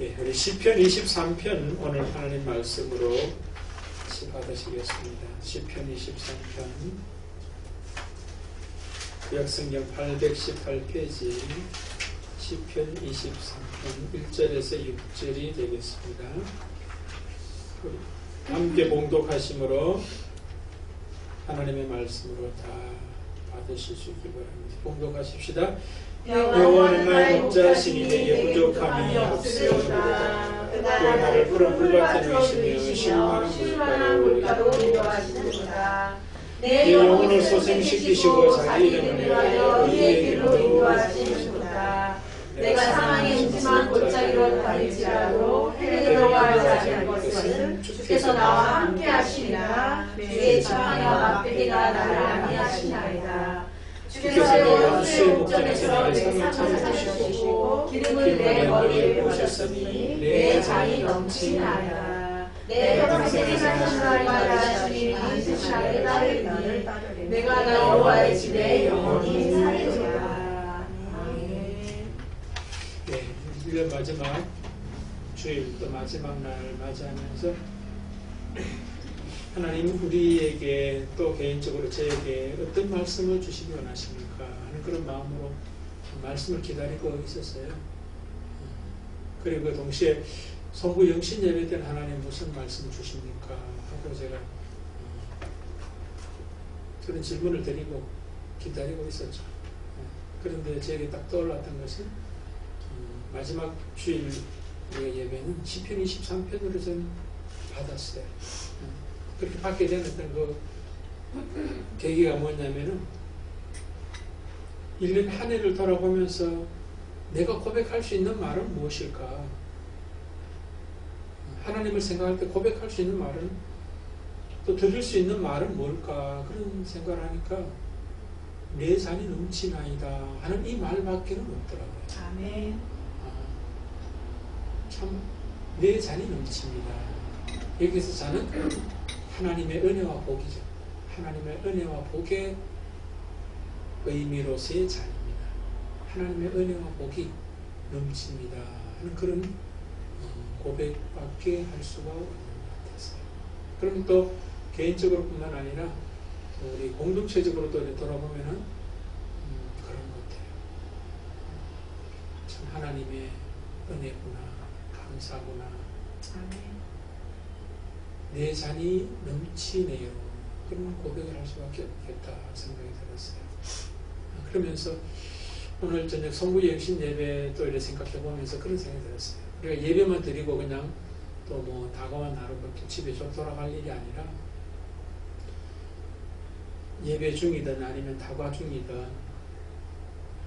예, 우리 시편 23편 오늘 하나님 말씀으로 받으시겠습니다. 시편 23편 구약성경 818페이지 시편 23편 1절에서 6절이 되겠습니다. 함께 봉독하심으로 하나님의 말씀으로 다 받으실 수 있기 바랍니다. 봉독하십시다. 여호와는 나의 목자시니 내게 부족함이 없으리로다. 그가 나를 푸른 물밭에 누이시며 시원한 물가로 인도하시는도다. 내 영혼을 소생시키시고 자기 이름을 위하여 의의 길로 인도하시는도다. 내가 사망의 흠집한 골짜기로 다닐지라도 해에 들어가지 않을 것은 주께서 나와 함께 하시리라. 주의 지팡이와 막대기가 나를 안위하시나이다. 주께서 내 원수의 목전에서 내 상을 찾으시고 기름을 내 머리에 부으셨으니 내 잔이 넘치나이다. 내 평생의 사신날마다 주님이 인생날에 따르니 내가 나 여호와의 집에 영원히 살리리라. 네, 1년 마지막 주일 또 마지막 날 맞이하면서 하나님 우리에게 또 개인적으로 저에게 어떤 말씀을 주시기 원하십니까 하는 그런 마음으로 말씀을 기다리고 있었어요. 그리고 동시에 성부 영신 예배 때는 하나님 무슨 말씀 주십니까 하고 제가 그런 질문을 드리고 기다리고 있었죠. 그런데 제게 딱 떠올랐던 것은 마지막 주일 예배는 시편 23편으로 저는 받았어요. 그렇게 받게 된 어떤 그 계기가 뭐냐면은 1년 한 해를 돌아보면서 내가 고백할 수 있는 말은 무엇일까? 하나님을 생각할 때 고백할 수 있는 말은 또 드릴 수 있는 말은 뭘까? 그런 생각을 하니까 내 잔이 넘치나이다 하는 이 말밖에는 없더라고요. 아멘. 참 내 잔이 넘칩니다. 여기서 잔은 하나님의 은혜와 복이죠. 하나님의 은혜와 복의 의미로서의 잔입니다. 하나님의 은혜와 복이 넘칩니다 하는 그런 고백밖에 할 수가 없는 것 같았어요. 그럼 또 개인적으로 뿐만 아니라 우리 공동체적으로 또 돌아보면은 그런 것 같아요. 참 하나님의 은혜구나, 감사구나. 아멘. 내 잔이 넘치네요. 그런 고백을 할 수밖에 없겠다 생각이 들었어요. 그러면서 오늘 저녁 성부 영신 예배 또 이렇게 생각해 보면서 그런 생각이 들었어요. 우리가 예배만 드리고 그냥 또 뭐 다가만 나누고 또 집에 좀 돌아갈 일이 아니라 예배 중이든 아니면 다과 중이든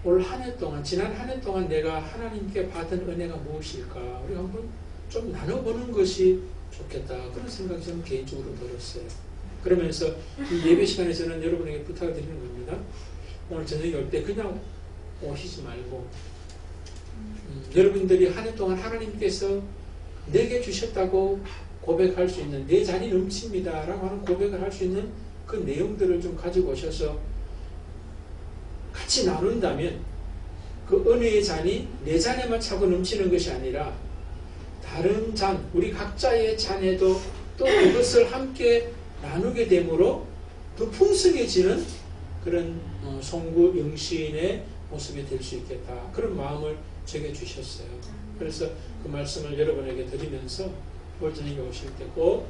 올 한 해 동안 지난 한 해 동안 내가 하나님께 받은 은혜가 무엇일까 우리가 한번 좀 나눠보는 것이 좋겠다. 그런 생각이 저는 개인적으로 들었어요. 그러면서 이 예배 시간에 저는 여러분에게 부탁을 드리는 겁니다. 오늘 저녁에 올 때 그냥 오시지 말고 여러분들이 한 해 동안 하나님께서 내게 주셨다고 고백할 수 있는 내 잔이 넘칩니다 라고 하는 고백을 할 수 있는 그 내용들을 좀 가지고 오셔서 같이 나눈다면 그 은혜의 잔이 내 잔에만 차고 넘치는 것이 아니라 다른 잔, 우리 각자의 잔에도 또 그것을 함께 나누게 되므로 더 풍성해지는 그런 성부 영신의 모습이 될 수 있겠다. 그런 마음을 제게 주셨어요. 그래서 그 말씀을 여러분에게 드리면서 올 저녁에 오실 때 꼭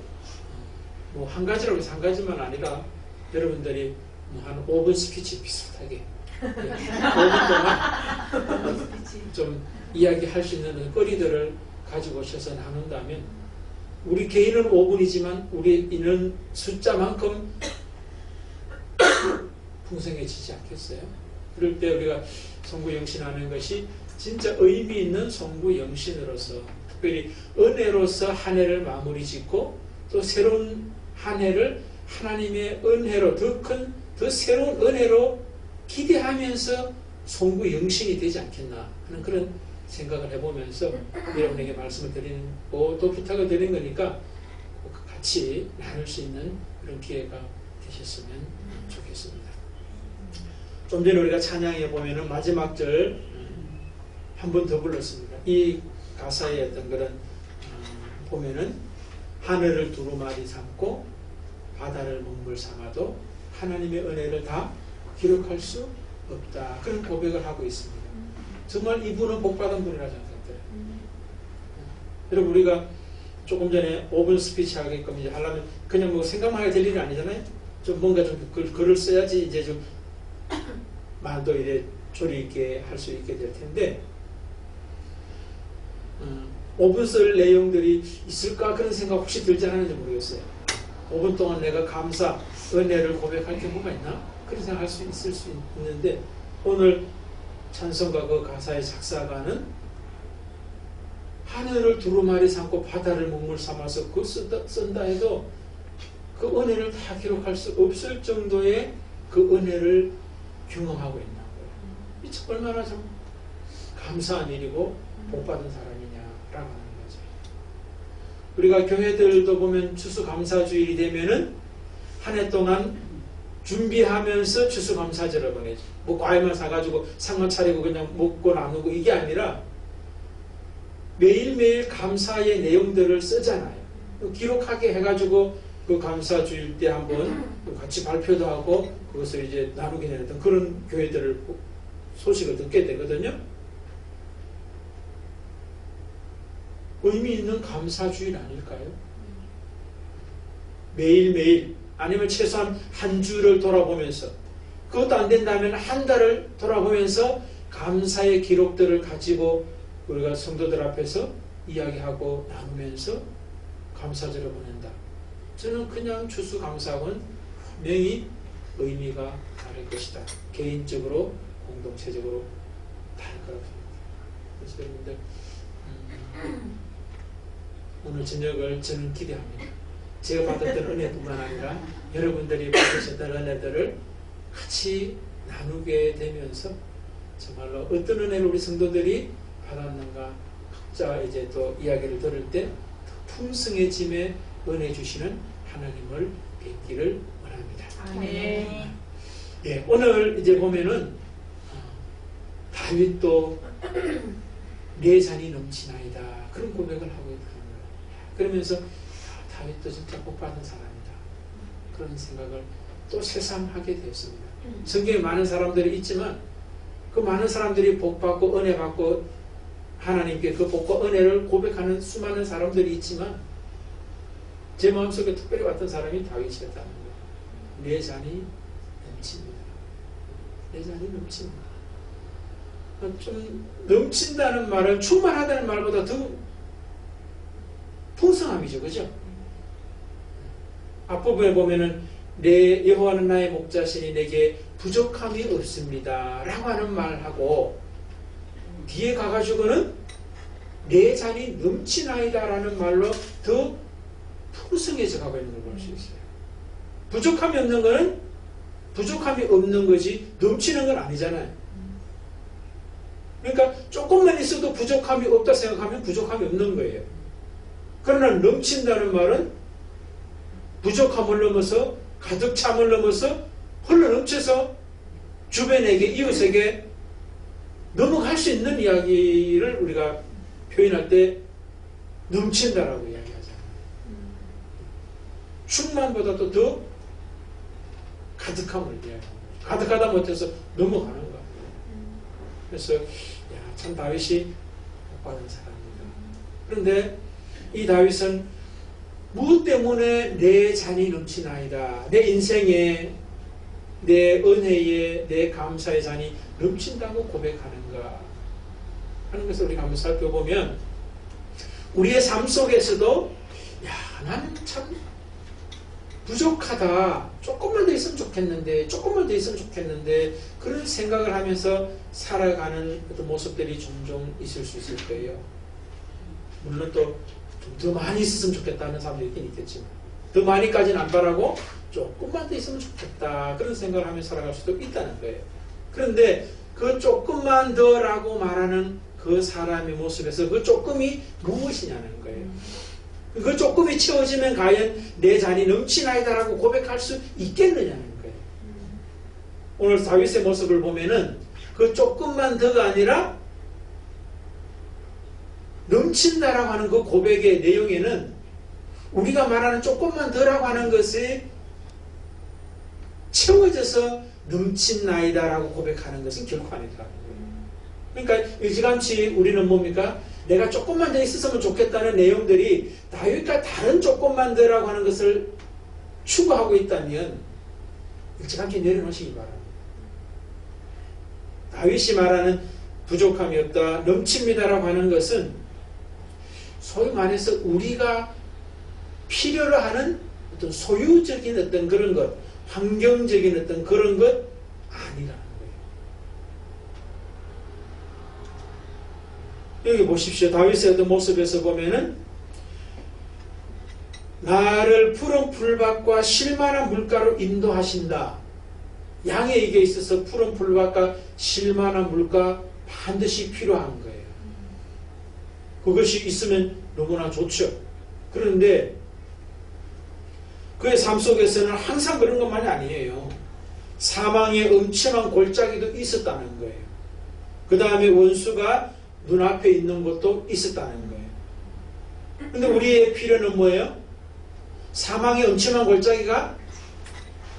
뭐 한 가지라고 해서 한 가지만 아니라 여러분들이 한 5분 스피치 비슷하게 5분 동안 좀 이야기할 수 있는 거리들을 가지고 오셔서 나눈다면 우리 개인은 5분이지만 우리 있는 숫자만큼 풍성해지지 않겠어요? 그럴 때 우리가 성부 영신하는 것이 진짜 의미 있는 성부 영신으로서 특별히 은혜로서 한 해를 마무리 짓고 또 새로운 한 해를 하나님의 은혜로 더 큰, 더 새로운 은혜로 기대하면서 성부 영신이 되지 않겠나 하는 그런 생각을 해보면서 여러분에게 말씀을 드리고 또 부탁을 드리는 거니까 같이 나눌 수 있는 그런 기회가 되셨으면 좋겠습니다. 좀 전에 우리가 찬양해 보면은 마지막 절 한 번 더 불렀습니다. 이 가사의 어떤 그런 보면은 하늘을 두루마리 삼고 바다를 먹물 삼아도 하나님의 은혜를 다 기록할 수 없다. 그런 고백을 하고 있습니다. 정말 이분은 복받은 분이라고 생각돼요. 여러분 우리가 조금 전에 5분 스피치 하게끔 이제 하려면 그냥 뭐 생각만 하게 될 일이 아니잖아요. 좀 뭔가 좀 글을 써야지 이제 좀 말도 이래 조리 있게 할 수 있게 될 텐데 5분 쓸 내용들이 있을까 그런 생각 혹시 들지 않았는지 모르겠어요. 5분 동안 내가 감사, 은혜를 고백할 게 뭐가 있나? 그런 생각할 수 있을 수 있는데 오늘 찬송가 그 가사의 작사가는 하늘을 두루마리 삼고 바다를 먹물 삼아서 그 쓴다 해도 그 은혜를 다 기록할 수 없을 정도의 그 은혜를 경험하고 있는 거예요. 이 얼마나 좀 감사한 일이고 복받은 사람이냐라고 하는 거죠. 우리가 교회들도 보면 추수감사주일이 되면은 한 해 동안 준비하면서 추수감사절을 보내죠. 뭐 과일만 사가지고 상만 차리고 그냥 먹고 나누고 이게 아니라 매일매일 감사의 내용들을 쓰잖아요. 기록하게 해가지고 그 감사주일 때 한번 같이 발표도 하고 그것을 이제 나누게 되는 그런 교회들을 소식을 듣게 되거든요. 의미 있는 감사주일 아닐까요? 매일매일 아니면 최소한 한 주를 돌아보면서 그것도 안 된다면 한 달을 돌아보면서 감사의 기록들을 가지고 우리가 성도들 앞에서 이야기하고 나누면서 감사절을 보낸다. 저는 그냥 추수감사하고는 분명히 의미가 다를 것이다. 개인적으로 공동체적으로 다를 거라고 생각합니다. 그래서 여러분들 오늘 저녁을 저는 기대합니다. 제가 받았던 은혜뿐만 아니라 여러분들이 받으셨던 은혜들을 같이 나누게 되면서 정말로 어떤 은혜를 우리 성도들이 받았는가 각자 이제 또 이야기를 들을 때 더 풍성해짐에 은혜 주시는 하나님을 뵙기를 원합니다. 아멘. 예, 오늘 이제 보면은 다윗도 내 잔이 넘치나이다 그런 고백을 하고 있는 거예요. 그러면서 다윗도 진짜 복받은 사람이다 그런 생각을 또 새삼 하게 되었습니다. 성경에 많은 사람들이 있지만 그 많은 사람들이 복받고 은혜받고 하나님께 그 복과 은혜를 고백하는 수많은 사람들이 있지만 제 마음속에 특별히 왔던 사람이 다윗이었다는 거예요. 내 잔이 넘칩니다. 내 잔이 넘칩니다. 좀 넘친다는 말은 충만하다는 말보다 더 풍성함이죠. 그죠? 앞부분에 보면은 내 여호와는 나의 목자시니 내게 부족함이 없습니다 라고 하는 말하고 뒤에 가가지고는 내 잔이 넘치나이다 라는 말로 더 풍성해져 가고 있는 걸 볼 수 있어요. 부족함이 없는 거는 부족함이 없는 거지 넘치는 건 아니잖아요. 그러니까 조금만 있어도 부족함이 없다 생각하면 부족함이 없는 거예요. 그러나 넘친다는 말은 부족함을 넘어서 가득 참을 넘어서 흘러 넘쳐서 주변에게 이웃에게 넘어갈 수 있는 이야기를 우리가 표현할 때 넘친다라고 이야기하잖아요. 충만보다도 더 가득함을 이야기하는 거죠. 가득하다 못해서 넘어가는 거예요. 그래서 참 다윗이 복받은 사람입니다. 그런데 이 다윗은 무엇 때문에 내 잔이 넘치나이다. 내 인생에 내 은혜에 내 감사의 잔이 넘친다고 고백하는가 하는 것을 우리가 한번 살펴보면 우리의 삶 속에서도 나는 참 부족하다. 조금만 더 있으면 좋겠는데 조금만 더 있으면 좋겠는데 그런 생각을 하면서 살아가는 어떤 모습들이 종종 있을 수 있을 거예요. 물론 또 더 많이 있었으면 좋겠다는 사람도 있긴 있겠지만 더 많이까지는 안 바라고 조금만 더 있으면 좋겠다 그런 생각을 하면서 살아갈 수도 있다는 거예요. 그런데 그 조금만 더라고 말하는 그 사람의 모습에서 그 조금이 무엇이냐는 거예요. 그 조금이 채워지면 과연 내 잔이 넘치나이다라고 고백할 수 있겠느냐는 거예요. 오늘 다윗의 모습을 보면은 그 조금만 더가 아니라 넘친다라고 하는 그 고백의 내용에는 우리가 말하는 조금만 더라고 하는 것이 채워져서 넘친나이다라고 고백하는 것은 결코 아니더라고요. 그러니까 일찌감치 우리는 뭡니까? 내가 조금만 더 있었으면 좋겠다는 내용들이 다윗과 다른 조금만 더라고 하는 것을 추구하고 있다면 일찌감치 내려놓으시기 바랍니다. 다윗이 말하는 부족함이 없다, 넘칩니다라고 하는 것은 소위 말해서 우리가 필요로 하는 어떤 소유적인 어떤 그런 것, 환경적인 어떤 그런 것 아니라는 거예요. 여기 보십시오. 다윗의 어떤 모습에서 보면은 나를 푸른 풀밭과 쉴만한 물가로 인도하신다. 양에게 있어서 푸른 풀밭과 쉴만한 물가 반드시 필요한 거예요. 그것이 있으면 너무나 좋죠. 그런데 그의 삶 속에서는 항상 그런 것만이 아니에요. 사망의 엄청난 골짜기도 있었다는 거예요. 그 다음에 원수가 눈앞에 있는 것도 있었다는 거예요. 근데 우리의 필요는 뭐예요? 사망의 엄청난 골짜기가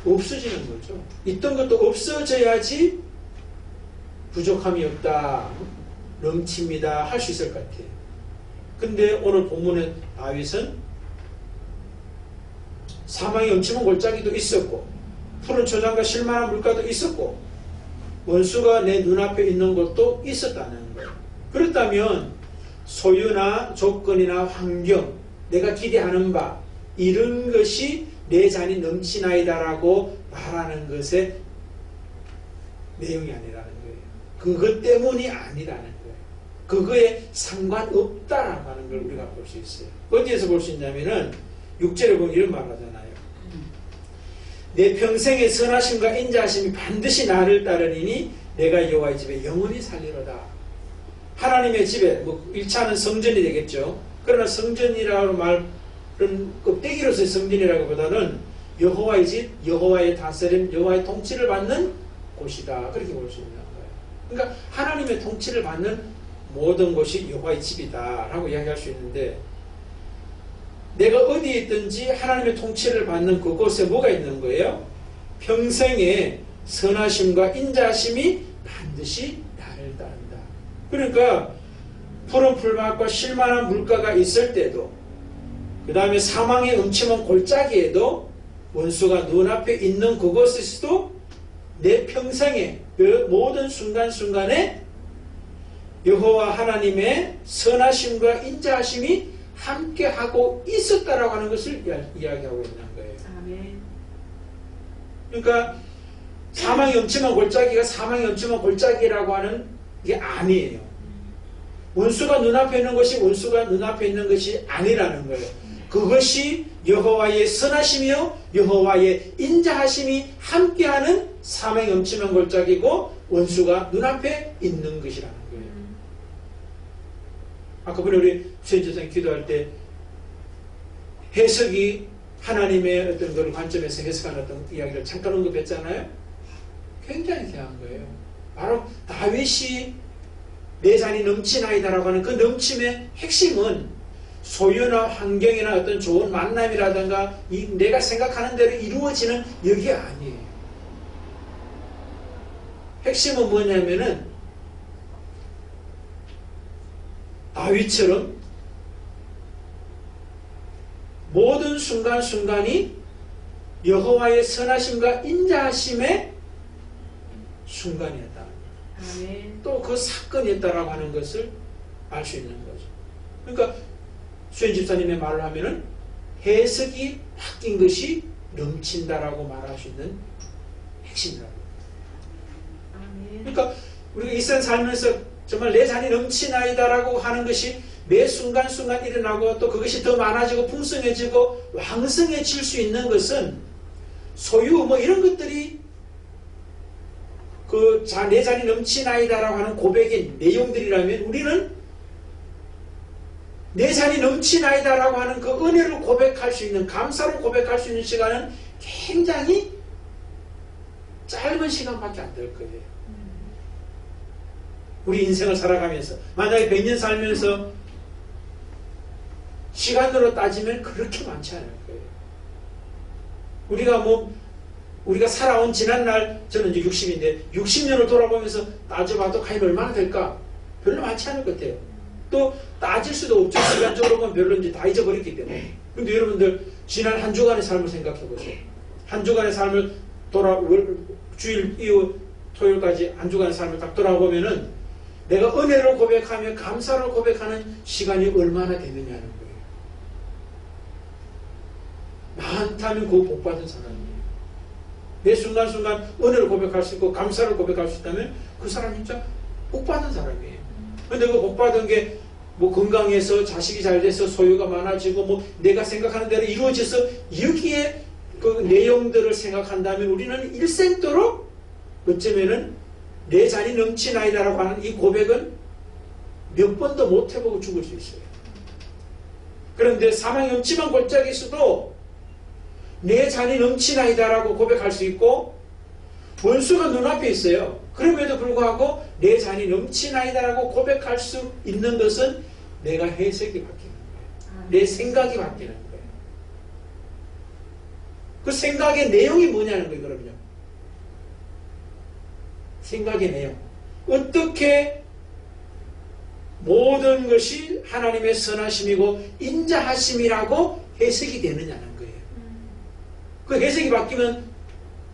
없어지는 거죠. 있던 것도 없어져야지 부족함이 없다, 넘칩니다 할 수 있을 것 같아요. 근데 오늘 본문의 다윗은 사망의 엄청난 골짜기도 있었고 푸른 초장과 쉴만한 물가도 있었고 원수가 내 눈앞에 있는 것도 있었다는 거예요. 그렇다면 소유나 조건이나 환경, 내가 기대하는 바 이런 것이 내 잔이 넘치나이다라고 말하는 것의 내용이 아니라는 거예요. 그것 때문이 아니라는 거예요. 그거에 상관없다라고 하는 걸 우리가 볼 수 있어요. 어디에서 볼 수 있냐면은 6절에 보면 이런 말을 하잖아요. 내 평생의 선하심과 인자하심이 반드시 나를 따르리니 내가 여호와의 집에 영원히 살리로다. 하나님의 집에, 뭐 1차는 성전이 되겠죠. 그러나 성전이라고 말은 껍데기로서의 성전이라기보다는 여호와의 집, 여호와의 다스림, 여호와의 통치를 받는 곳이다. 그렇게 볼 수 있는 거예요. 그러니까 하나님의 통치를 받는 모든 곳이 여호와의 집이다 라고 이야기할 수 있는데, 내가 어디에 있든지 하나님의 통치를 받는 그곳에 뭐가 있는 거예요? 평생의 선하심과 인자하심이 반드시 나를 따른다. 그러니까 푸른 풀밭과 쉴만한 물가가 있을 때도, 그 다음에 사망의 음침한 골짜기에도, 원수가 눈앞에 있는 그곳에서도 내 평생의 그 모든 순간순간에 여호와 하나님의 선하심과 인자하심이 함께하고 있었다라고 하는 것을 이야기하고 있는 거예요. 아멘. 그러니까 사망의 엄침한 골짜기가 사망의 엄침한 골짜기라고 하는 게 아니에요. 원수가 눈앞에 있는 것이 원수가 눈앞에 있는 것이 아니라는 거예요. 그것이 여호와의 선하심이요 여호와의 인자하심이 함께하는 사망의 엄침한 골짜기고 원수가 눈앞에 있는 것이라는 거예요. 아까 전에 우리 수행조사님 기도할 때 해석이 하나님의 어떤 그런 관점에서 해석하는 어떤 이야기를 잠깐 언급했잖아요. 굉장히 귀한 거예요. 바로 다윗이 내 잔이 넘치나이다라고 하는 그 넘침의 핵심은 소유나 환경이나 어떤 좋은 만남이라든가 내가 생각하는 대로 이루어지는 여기 아니에요. 핵심은 뭐냐면은 다윗처럼 모든 순간순간이 여호와의 선하심과 인자하심의 순간이었다. 또 그 사건이었다라고 하는 것을 알 수 있는 거죠. 그러니까 수현 집사님의 말로 하면은 해석이 바뀐 것이 넘친다라고 말할 수 있는 핵심이라고. 그러니까 우리가 이 세상 살면서 정말 내 잔이 넘치나이다라고 하는 것이 매 순간순간 일어나고 또 그것이 더 많아지고 풍성해지고 왕성해질 수 있는 것은 소유 뭐 이런 것들이 내 잔이 넘치나이다라고 하는 고백의 내용들이라면 우리는 내 잔이 넘치나이다라고 하는 그 은혜를 고백할 수 있는 감사를 고백할 수 있는 시간은 굉장히 짧은 시간밖에 안 될 거예요. 우리 인생을 살아가면서 만약에 100년 살면서 시간으로 따지면 그렇게 많지 않을 거예요. 우리가 살아온 지난날, 저는 이제 60인데 60년을 돌아보면서 따져봐도 과연 얼마나 될까? 별로 많지 않을 것 같아요. 또 따질 수도 없죠. 시간적으로 보면 별로 이제 다 잊어버렸기 때문에. 근데 여러분들 지난 한 주간의 삶을 생각해 보세요. 한 주간의 삶을 주일 이후 토요일까지 한 주간의 삶을 딱 돌아보면은 내가 은혜를 고백하며 감사를 고백하는 시간이 얼마나 되느냐는 거예요. 많다면 그 복받은 사람이에요. 매 순간순간 은혜를 고백할 수 있고 감사를 고백할 수 있다면 그 사람 진짜 복받은 사람이에요. 근데 그 복받은 게 뭐 건강해서 자식이 잘 돼서 소유가 많아지고 뭐 내가 생각하는 대로 이루어져서 여기에 그 내용들을 생각한다면 우리는 일생도록 어쩌면은 내 잔이 넘치나이다라고 하는 이 고백은 몇 번도 못 해보고 죽을 수 있어요. 그런데 사망이 엄침한 골짜기에 있어도 내 잔이 넘치나이다라고 고백할 수 있고 원수가 눈앞에 있어요. 그럼에도 불구하고 내 잔이 넘치나이다라고 고백할 수 있는 것은 내가 해석이 바뀌는 거예요. 내 생각이 바뀌는 거예요. 그 생각의 내용이 뭐냐는 거예요. 그럼요. 생각의 내용. 어떻게 모든 것이 하나님의 선하심이고 인자하심이라고 해석이 되느냐는 거예요. 그 해석이 바뀌면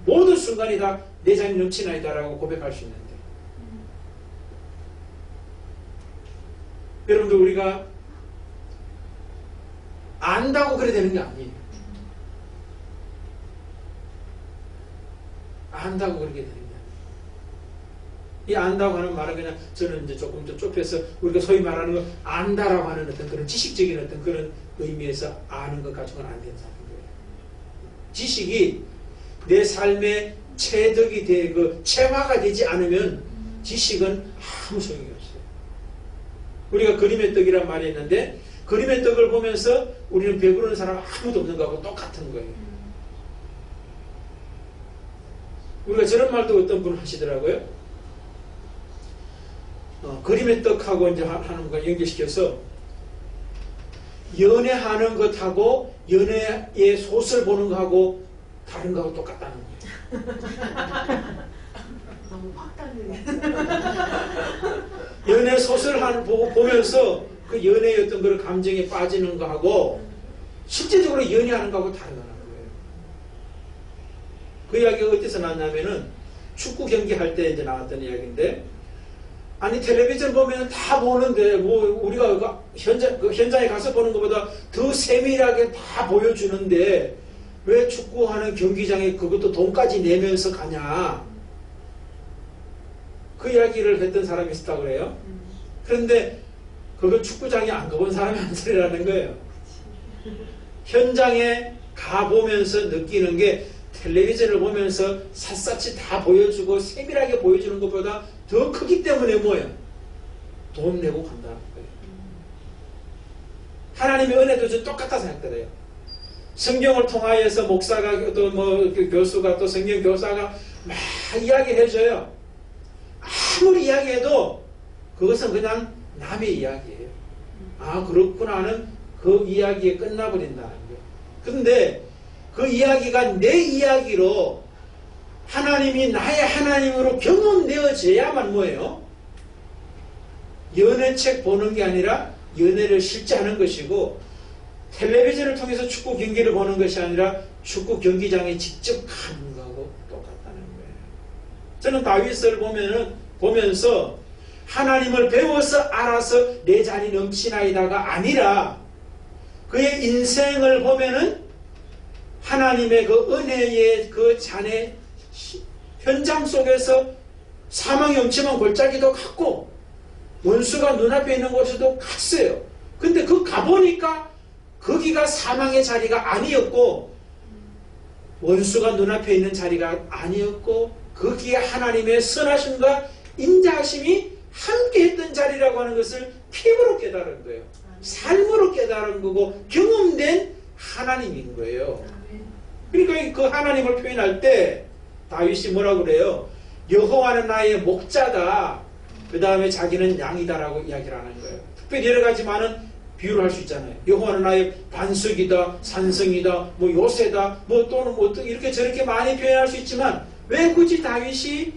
모든 순간이 다 내 잔이 넘치나이다라고 고백할 수 있는데 여러분들 우리가 안다고 그래 되는 게 아니에요. 안다고 그렇게 되는 게 아니에요. 이 안다고 하는 말은 그냥 저는 이제 조금 더 좁혀서 우리가 소위 말하는 거 안다라고 하는 어떤 그런 지식적인 어떤 그런 의미에서 아는 것 가지고는 안 된다는 거예요. 지식이 내 삶의 체득이 체화가 되지 않으면 지식은 아무 소용이 없어요. 우리가 그림의 떡이란 말이 있는데 그림의 떡을 보면서 우리는 배부르는 사람 아무도 없는 거하고 똑같은 거예요. 우리가 저런 말도 어떤 분은 하시더라고요. 그림의 떡하고 이제 하는 거 연결시켜서 연애하는 것하고 연애의 소설 보는 거하고 다른 거하고 똑같다는 거예요. 너무 확 다르네. 연애 소설 보면서 그 연애의 어떤 그런 감정에 빠지는 거하고 실제적으로 연애하는 거하고 다르다는 거예요. 그 이야기가 어디서 나왔냐면은 축구 경기 할 때 이제 나왔던 이야기인데 아니 텔레비전 보면 다 보는데 뭐 우리가 현장에 가서 보는 것보다 더 세밀하게 다 보여주는데 왜 축구하는 경기장에 그것도 돈까지 내면서 가냐 그 이야기를 했던 사람이 있었다고 그래요. 그런데 그걸 축구장에 안 가본 사람이 한 소리라는 거예요. 현장에 가보면서 느끼는 게 텔레비전을 보면서 샅샅이 다 보여주고 세밀하게 보여주는 것보다 더 크기 때문에 뭐예요? 돈 내고 간다는 거예요. 하나님의 은혜도 좀 똑같다 생각돼요. 성경을 통하여서 목사가 또 뭐 교수가 또 성경 교사가 막 이야기해줘요. 아무리 이야기해도 그것은 그냥 남의 이야기예요. 아 그렇구나 하는 그 이야기에 끝나버린다는 거예요. 그런데 그 이야기가 내 이야기로 하나님이 나의 하나님으로 경험되어져야만 뭐예요? 연애책 보는 게 아니라 연애를 실제 하는 것이고 텔레비전을 통해서 축구 경기를 보는 것이 아니라 축구 경기장에 직접 가는 거하고 똑같다는 거예요. 저는 다윗을 보면서 하나님을 배워서 알아서 내 잔이 넘치나이다가 아니라 그의 인생을 보면은 하나님의 그 은혜의 그 잔의 현장 속에서 사망이 엄침한 골짜기도 갔고 원수가 눈앞에 있는 곳에도 갔어요. 근데 그 가보니까 거기가 사망의 자리가 아니었고 원수가 눈앞에 있는 자리가 아니었고 거기에 하나님의 선하심과 인자하심이 함께했던 자리라고 하는 것을 피부로 깨달은 거예요. 삶으로 깨달은 거고 경험된 하나님인 거예요. 그러니까 그 하나님을 표현할 때 다윗이 뭐라고 그래요? 여호와는 나의 목자다. 그 다음에 자기는 양이다라고 이야기를 하는 거예요. 특별히 여러 가지 많은 비유를 할 수 있잖아요. 여호와는 나의 반석이다, 산성이다, 뭐 요새다, 뭐 또는 뭐 이렇게 저렇게 많이 표현할 수 있지만 왜 굳이 다윗이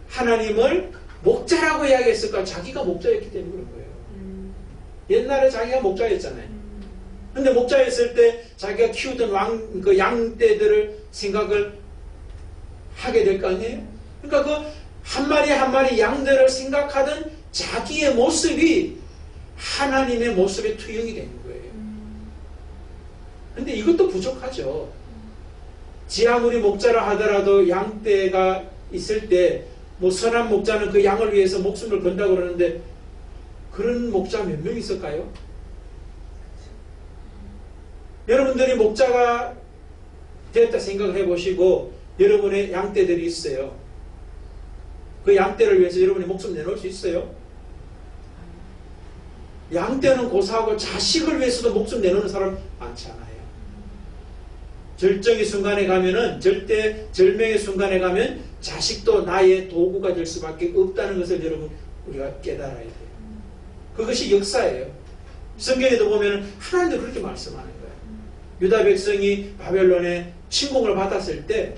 하나님을 목자라고 이야기했을까? 자기가 목자였기 때문에 그런 거예요. 옛날에 자기가 목자였잖아요. 근데 목자였을 때 자기가 키우던 그 양떼들을 생각을 하게 될 거 아니에요? 그러니까 그 한 마리 한 마리 양들을 생각하던 자기의 모습이 하나님의 모습에 투영이 되는 거예요. 근데 이것도 부족하죠. 지 아무리 목자라 하더라도 양떼가 있을 때 뭐 선한 목자는 그 양을 위해서 목숨을 건다고 그러는데 그런 목자 몇 명 있을까요? 여러분들이 목자가 되었다 생각을 해보시고 여러분의 양떼들이 있어요. 그 양떼를 위해서 여러분이 목숨 내놓을 수 있어요? 양떼는 고사하고 자식을 위해서도 목숨 내놓는 사람 많잖아요. 절정의 순간에 가면은 절명의 순간에 가면 자식도 나의 도구가 될 수밖에 없다는 것을 여러분 우리가 깨달아야 돼요. 그것이 역사예요. 성경에도 보면 하나님도 그렇게 말씀하는 거예요. 유다 백성이 바벨론에 침공을 받았을 때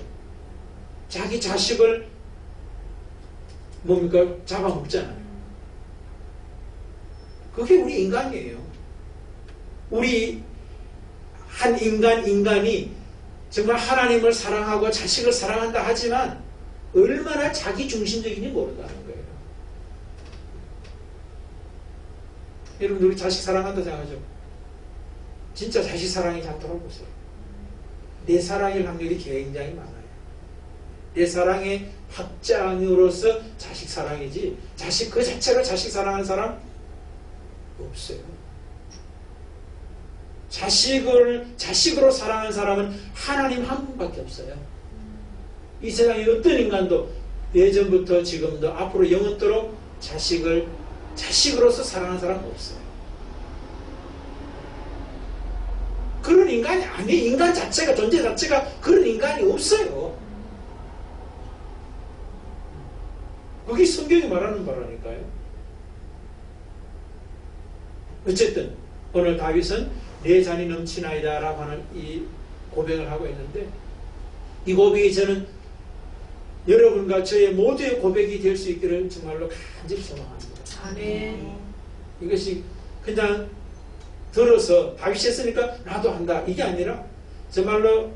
자기 자식을 뭡니까? 잡아먹잖아요. 그게 우리 인간이에요. 우리 한 인간이 정말 하나님을 사랑하고 자식을 사랑한다 하지만 얼마나 자기 중심적인지 모른다는 거예요. 여러분 우리 자식 사랑한다 생각하죠? 진짜 자식 사랑이 잘 돌아보세요. 내 사랑일 확률이 굉장히 많아요. 내 사랑의 확장으로서 자식 사랑이지 자식 그 자체로 자식 사랑하는 사람 없어요. 자식으로 사랑하는 사람은 하나님 한 분밖에 없어요. 이 세상에 어떤 인간도 예전부터 지금도 앞으로 영원토록 자식으로서 사랑하는 사람은 없어요. 그런 인간이 아니, 인간 자체가, 존재 자체가 그런 인간이 없어요. 그게 성경이 말하는 바라니까요. 어쨌든 오늘 다윗은 내 잔이 넘치나이다 라고 하는 이 고백을 하고 있는데 이 고백이 저는 여러분과 저의 모두의 고백이 될 수 있기를 정말로 간절히 소망합니다. 아멘. 이것이 그냥 들어서 다윗이 했으니까 나도 한다 이게 아니라 정말로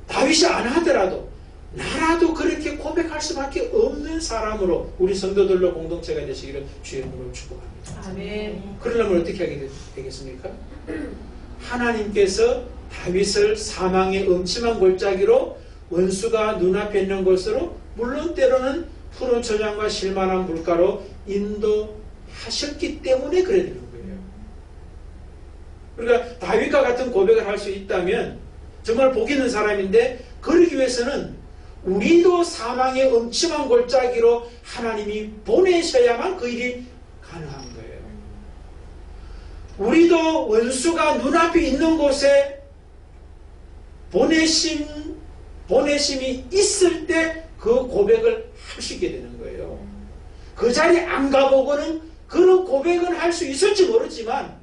다윗이 안 하더라도 나라도 그렇게 고백할 수밖에 없는 사람으로 우리 성도들로 공동체가 되시기를 주의 이름으로 축복합니다. 아멘. 그러려면 어떻게 하게 되겠습니까? 하나님께서 다윗을 사망의 음침한 골짜기로 원수가 눈앞에 있는 곳으로 물론 때로는 푸른 초장과 실만한 물가로 인도하셨기 때문에 그래 되는 거예요. 그러니까 다윗과 같은 고백을 할 수 있다면 정말 복 있는 사람인데 그러기 위해서는 우리도 사망의 음침한 골짜기로 하나님이 보내셔야만 그 일이 가능한 거예요. 우리도 원수가 눈앞에 있는 곳에 보내심이 있을 때 그 고백을 할 수 있게 되는 거예요. 그 자리에 안 가보고는 그런 고백은 할 수 있을지 모르지만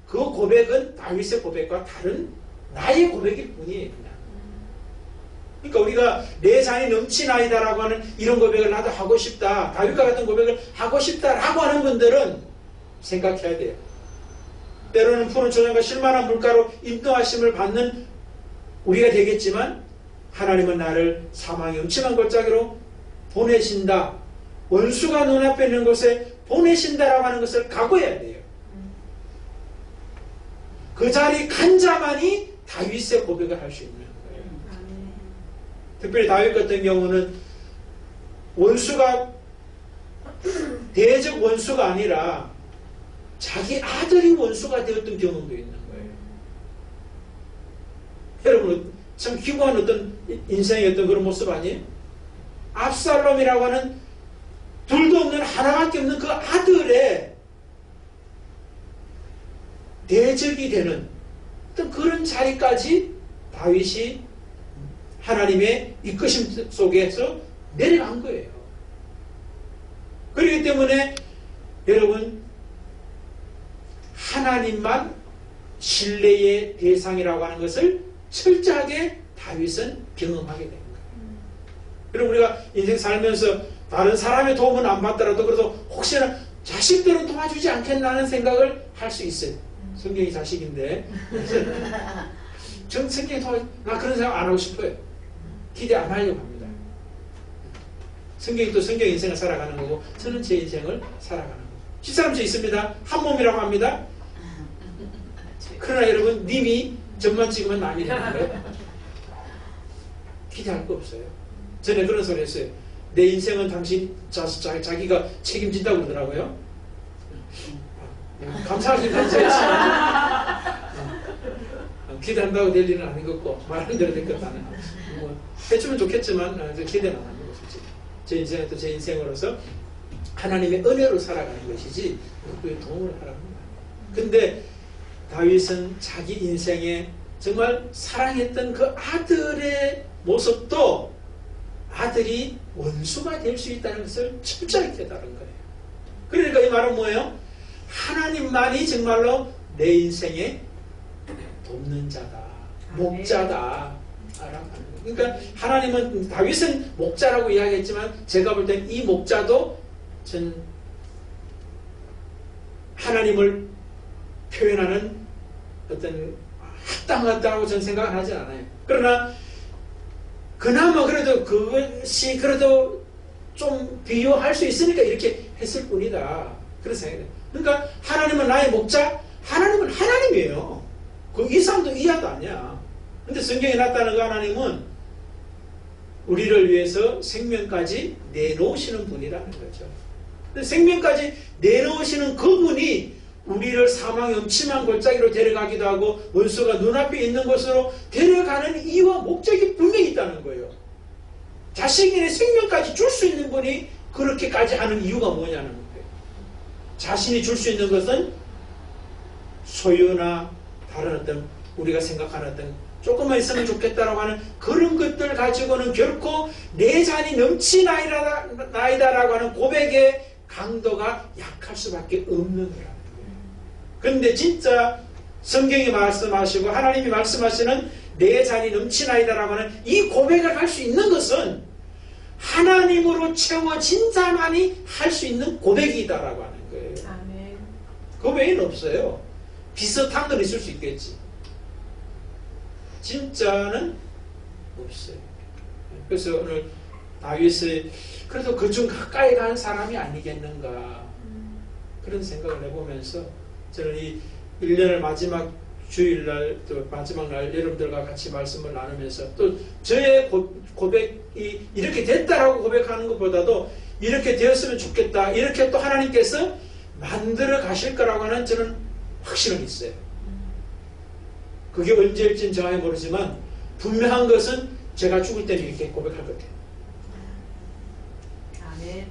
그 고백은 다윗의 고백과 다른 나의 고백일 뿐이에요. 그냥. 그러니까 우리가 내 잔이 넘치나이다라고 하는 이런 고백을 나도 하고 싶다. 다윗과 같은 고백을 하고 싶다라고 하는 분들은 생각해야 돼요. 때로는 푸른 초장과 실만한 물가로 인도하심을 받는 우리가 되겠지만 하나님은 나를 사망의 음침한 골짜기로 보내신다. 원수가 눈앞에 있는 곳에 보내신다라고 하는 것을 각오해야 돼요. 그 자리 간 자만이 다윗의 고백을 할 수 있는 거예요. 특별히 다윗 같은 경우는 원수가 대적 원수가 아니라 자기 아들이 원수가 되었던 경험도 있는 거예요. 여러분 참 기구한 어떤 인생의 어떤 그런 모습 아니에요? 압살롬이라고 하는 둘도 없는 하나밖에 없는 그 아들의 대적이 되는 어떤 그런 자리까지 다윗이 하나님의 이끄심 속에서 내려간 거예요. 그렇기 때문에 여러분 하나님만 신뢰의 대상이라고 하는 것을 철저하게 다윗은 경험하게 됩니다. 그리고 우리가 인생 살면서 다른 사람의 도움은 안 받더라도 그래도 혹시나 자식들은 도와주지 않겠나는 생각을 할 수 있어요. 성경이 자식인데 전 성경이 나 그런 생각 안 하고 싶어요. 기대 안 하려고 합니다. 성경이 또 성경 인생을 살아가는 거고 저는 제 인생을 살아가는 거고 집사람 저 있습니다. 한 몸이라고 합니다. 그러나 여러분 님이 점만 찍으면 남이 되는 거예요. 기대할 거 없어요. 전에 그런 소리 했어요. 내 인생은 당신 자기가 책임진다고 그러더라고요. 감사하긴 감사했지만 기대한다고 될 일은 아닌 것고 말하는 대로 될 것도 아니고 뭐 해주면 좋겠지만 기대는 안 하는 것이지. 제 인생은 또 제 인생으로서 하나님의 은혜로 살아가는 것이지 그의 도움을 하라는 거예요. 근데 다윗은 자기 인생에 정말 사랑했던 그 아들의 모습도 아들이 원수가 될 수 있다는 것을 철저히 깨달은 거예요. 그러니까 이 말은 뭐예요? 하나님만이 정말로 내 인생에 돕는 자다, 목자다. 그러니까 하나님은 다윗은 목자라고 이야기했지만 제가 볼 땐 이 목자도 전 하나님을 표현하는 어떤 합당하다고 저는 생각을 하지 않아요. 그러나 그나마 그래도 그것이 그래도 좀 비교할 수 있으니까 이렇게 했을 뿐이다. 그런 생각이 돼요. 그러니까 하나님은 나의 목자? 하나님은 하나님이에요. 그 이상도 이하도 아니야. 근데 성경에 나타나는 그 하나님은 우리를 위해서 생명까지 내놓으시는 분이라는 거죠. 생명까지 내놓으시는 그분이 우리를 사망의 음침한 골짜기로 데려가기도 하고 원수가 눈앞에 있는 곳으로 데려가는 이유와 목적이 분명히 있다는 거예요. 자신의 생명까지 줄 수 있는 분이 그렇게까지 하는 이유가 뭐냐는 거예요. 자신이 줄 수 있는 것은 소유나 다른 어떤 우리가 생각하는 어떤 조금만 있으면 좋겠다라고 하는 그런 것들 가지고는 결코 내 잔이 넘치나이다라고 하는 고백의 강도가 약할 수밖에 없는 거라는 거예요. 그런데 진짜 성경이 말씀하시고 하나님이 말씀하시는 내 잔이 넘치나이다라고 하는 이 고백을 할 수 있는 것은 하나님으로 채워진 자만이 할 수 있는 고백이다라고 하는 거예요. 아멘. 그 외에는 없어요. 비슷한 건 있을 수 있겠지. 진짜는 없어요. 그래서 오늘 다윗의 그래도 그중 가까이 간 사람이 아니겠는가 그런 생각을 해보면서 저는 이 1년을 마지막 주일날 또 마지막 날 여러분들과 같이 말씀을 나누면서 또 저의 고백이 이렇게 됐다라고 고백하는 것보다도 이렇게 되었으면 좋겠다 이렇게 또 하나님께서 만들어 가실 거라고 하는 저는 확신은 있어요. 그게 언제일지는 정확히 모르지만 분명한 것은 제가 죽을 때는 이렇게 고백할 것 같아요. 아멘.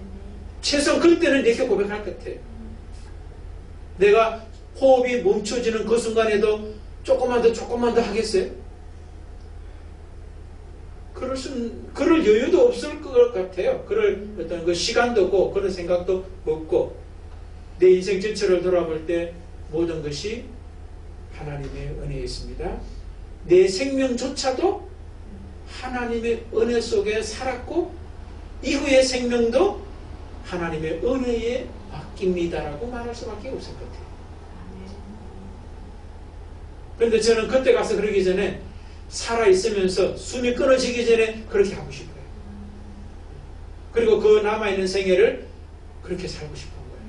최소한 그때는 이렇게 고백할 것 같아요. 내가 호흡이 멈춰지는 그 순간에도 조금만 더 하겠어요? 그럴 여유도 없을 것 같아요. 그럴 어떤 그 시간도 없고 그런 생각도 없고 내 인생 전체를 돌아볼 때 모든 것이 하나님의 은혜였습니다. 내 생명조차도 하나님의 은혜 속에 살았고 이후의 생명도 하나님의 은혜에 맡깁니다라고 말할 수밖에 없을 것 같아요. 그런데 저는 그때 가서 그러기 전에 살아있으면서 숨이 끊어지기 전에 그렇게 하고 싶어요. 그리고 그 남아있는 생애를 그렇게 살고 싶은 거예요.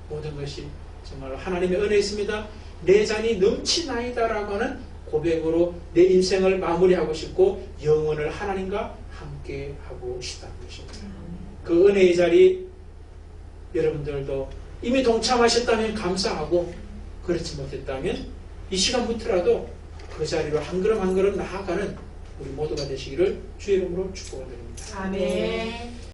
모든 것이 정말 하나님의 은혜였습니다. 내 잔이 넘치나이다라고 하는 고백으로 내 인생을 마무리하고 싶고 영원을 하나님과 함께 하고 싶다는 것입니다. 그 은혜의 자리 여러분들도 이미 동참하셨다면 감사하고 그렇지 못했다면 이 시간부터라도 그 자리로 한 걸음 한 걸음 나아가는 우리 모두가 되시기를 주의 이름으로 축복드립니다. 아멘.